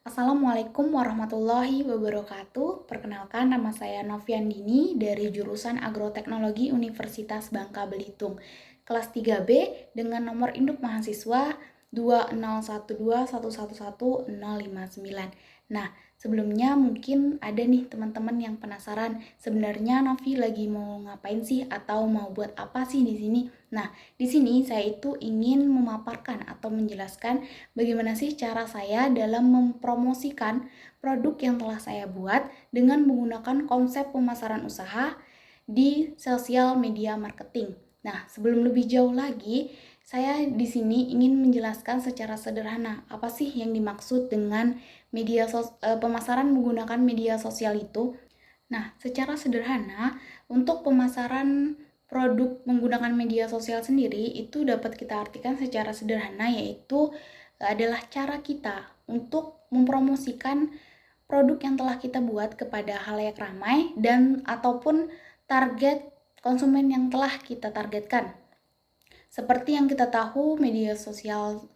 Assalamualaikum warahmatullahi wabarakatuh. Perkenalkan, nama saya Noviandini dari jurusan Agroteknologi Universitas Bangka Belitung, kelas 3B dengan nomor induk mahasiswa 20121111059. Nah, sebelumnya mungkin ada nih teman-teman yang penasaran, sebenarnya Novi lagi mau ngapain sih atau mau buat apa sih di sini? Nah, di sini saya itu ingin memaparkan atau menjelaskan bagaimana sih cara saya dalam mempromosikan produk yang telah saya buat dengan menggunakan konsep pemasaran usaha di sosial media marketing. Nah, sebelum lebih jauh lagi, saya di sini ingin menjelaskan secara sederhana apa sih yang dimaksud dengan pemasaran menggunakan media sosial itu. Nah, secara sederhana, untuk pemasaran produk menggunakan media sosial sendiri itu dapat kita artikan secara sederhana, yaitu adalah cara kita untuk mempromosikan produk yang telah kita buat kepada halayak ramai dan ataupun target konsumen yang telah kita targetkan. Seperti yang kita tahu, media sosial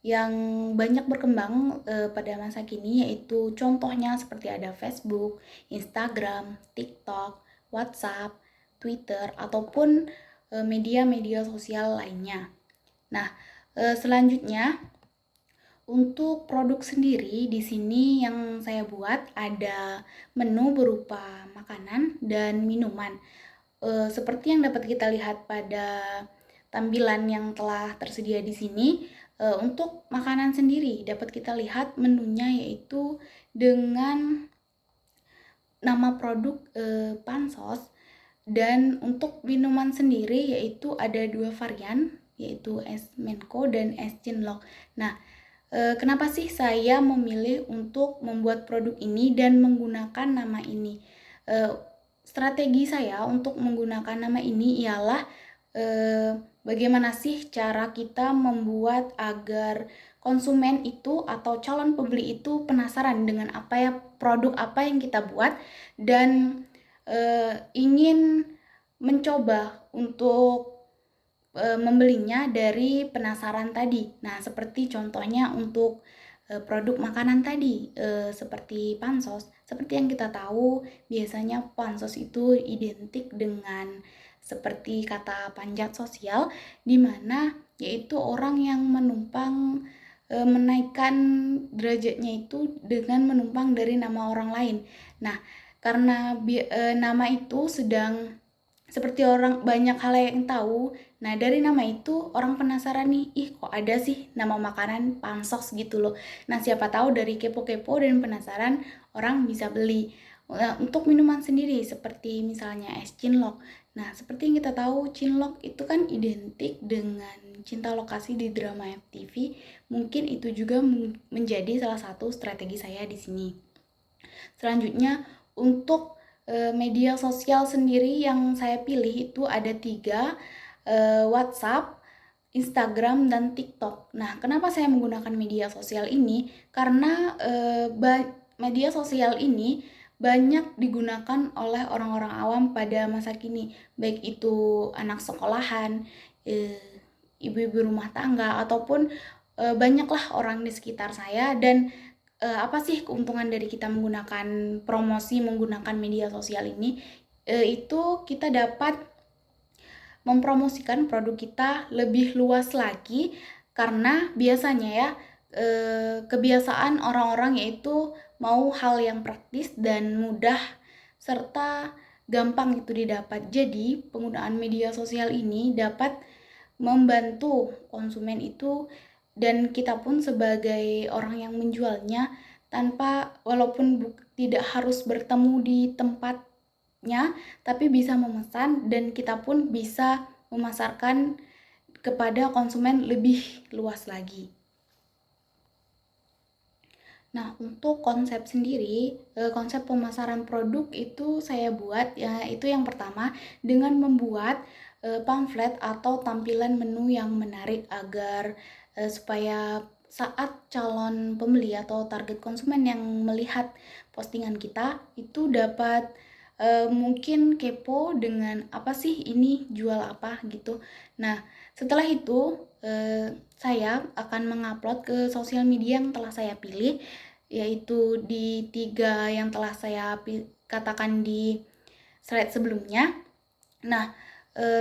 yang banyak berkembang pada masa kini yaitu contohnya seperti ada Facebook, Instagram, TikTok, WhatsApp, Twitter, ataupun media-media sosial lainnya. Nah, selanjutnya untuk produk sendiri di sini yang saya buat ada menu berupa makanan dan minuman. Seperti yang dapat kita lihat pada tampilan yang telah tersedia di sini, untuk makanan sendiri dapat kita lihat menunya yaitu dengan nama produk Pansos, dan untuk minuman sendiri yaitu ada 2 varian yaitu es Menko dan es Cinlok. Nah, kenapa sih saya memilih untuk membuat produk ini dan menggunakan nama ini? Strategi saya untuk menggunakan nama ini ialah bagaimana sih cara kita membuat agar konsumen itu atau calon pembeli itu penasaran dengan produk apa yang kita buat dan ingin mencoba untuk membelinya dari penasaran tadi. Nah, seperti contohnya untuk produk makanan tadi, seperti pansos. Seperti yang kita tahu, biasanya pansos itu identik dengan seperti kata panjat sosial, di mana yaitu orang yang menumpang menaikkan derajatnya itu dengan menumpang dari nama orang lain. Nah, karena nama itu sedang seperti orang banyak hal yang tahu. Nah, dari nama itu orang penasaran nih, ih kok ada sih nama makanan pansos gitu loh. Nah, siapa tahu dari kepo-kepo dan penasaran orang bisa beli. Untuk minuman sendiri seperti misalnya es Cinlok. Nah, seperti yang kita tahu, Cinlok itu kan identik dengan cinta lokasi di drama FTV. Mungkin itu juga menjadi salah satu strategi saya di sini. Selanjutnya, untuk media sosial sendiri yang saya pilih itu ada 3, WhatsApp, Instagram, dan TikTok. Nah, kenapa saya menggunakan media sosial ini? Karena media sosial ini banyak digunakan oleh orang-orang awam pada masa kini, baik itu anak sekolahan, ibu-ibu rumah tangga, ataupun banyaklah orang di sekitar saya. Dan apa sih keuntungan dari kita menggunakan promosi menggunakan media sosial ini? Itu kita dapat mempromosikan produk kita lebih luas lagi, karena biasanya ya kebiasaan orang-orang yaitu mau hal yang praktis dan mudah serta gampang itu didapat. Jadi penggunaan media sosial ini dapat membantu konsumen itu dan kita pun sebagai orang yang menjualnya tanpa walaupun tidak harus bertemu di tempatnya, tapi bisa memesan dan kita pun bisa memasarkan kepada konsumen lebih luas lagi. Nah, untuk konsep sendiri, konsep pemasaran produk itu saya buat ya, itu yang pertama dengan membuat pamflet atau tampilan menu yang menarik agar supaya saat calon pembeli atau target konsumen yang melihat postingan kita itu dapat mungkin kepo dengan apa sih ini jual apa gitu. Nah, setelah itu saya akan mengupload ke sosial media yang telah saya pilih. yaitu di 3 yang telah saya katakan di slide sebelumnya. Nah,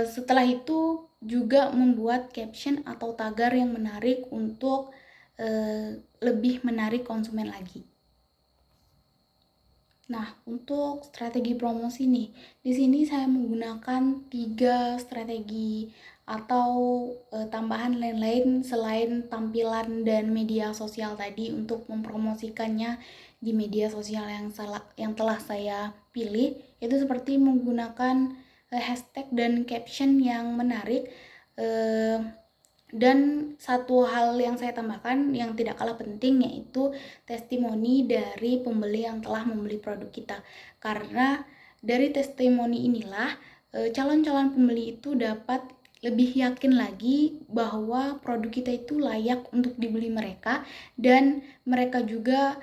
setelah itu juga membuat caption atau tagar yang menarik untuk lebih menarik konsumen lagi. Nah, untuk strategi promosi nih, di sini saya menggunakan 3 strategi atau tambahan lain-lain selain tampilan dan media sosial tadi untuk mempromosikannya di media sosial yang telah saya pilih, itu seperti menggunakan hashtag dan caption yang menarik. Dan satu hal yang saya tambahkan yang tidak kalah penting yaitu testimoni dari pembeli yang telah membeli produk kita. Karena dari testimoni inilah calon-calon pembeli itu dapat lebih yakin lagi bahwa produk kita itu layak untuk dibeli mereka, dan mereka juga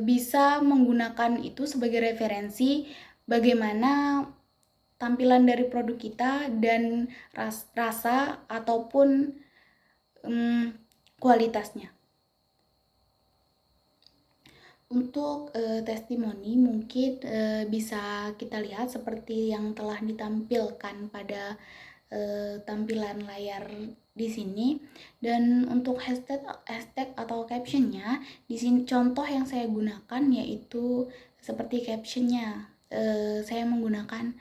bisa menggunakan itu sebagai referensi bagaimana tampilan dari produk kita dan rasa ataupun kualitasnya. Untuk testimoni mungkin bisa kita lihat seperti yang telah ditampilkan pada tampilan layar di sini. Dan untuk hashtag atau captionnya di sini contoh yang saya gunakan yaitu seperti captionnya, saya menggunakan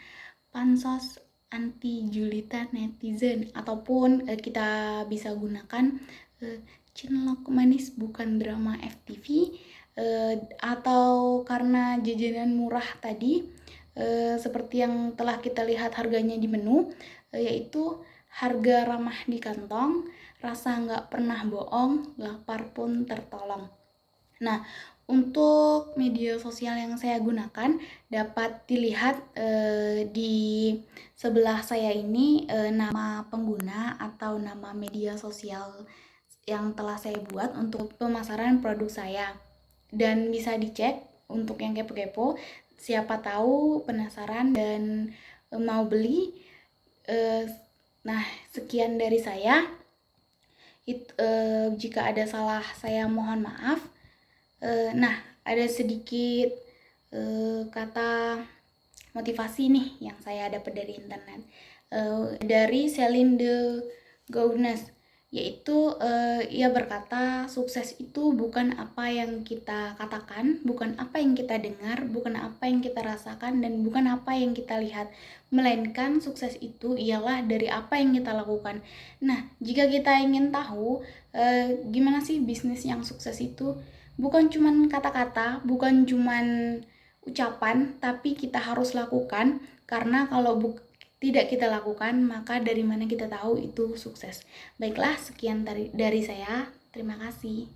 pansos anti julitan netizen, ataupun kita bisa gunakan cinlok manis bukan drama FTV, atau karena jajanan murah tadi, seperti yang telah kita lihat harganya di menu, yaitu harga ramah di kantong, rasa nggak pernah bohong, lapar pun tertolong. Nah, untuk media sosial yang saya gunakan dapat dilihat di sebelah saya ini nama pengguna atau nama media sosial yang telah saya buat untuk pemasaran produk saya. Dan bisa dicek untuk yang kepo-kepo, siapa tahu penasaran dan mau beli. Nah, sekian dari saya. Jika ada salah saya mohon maaf. Nah, ada sedikit kata motivasi nih yang saya dapat dari internet, dari Celine de Gaunes, yaitu ia berkata sukses itu bukan apa yang kita katakan, bukan apa yang kita dengar, bukan apa yang kita rasakan, dan bukan apa yang kita lihat, melainkan sukses itu ialah dari apa yang kita lakukan. Nah, jika kita ingin tahu gimana sih bisnis yang sukses itu, bukan cuman kata-kata, bukan cuman ucapan, tapi kita harus lakukan. Karena kalau tidak kita lakukan, maka dari mana kita tahu itu sukses. Baiklah, sekian dari saya. Terima kasih.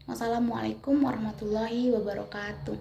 Wassalamualaikum warahmatullahi wabarakatuh.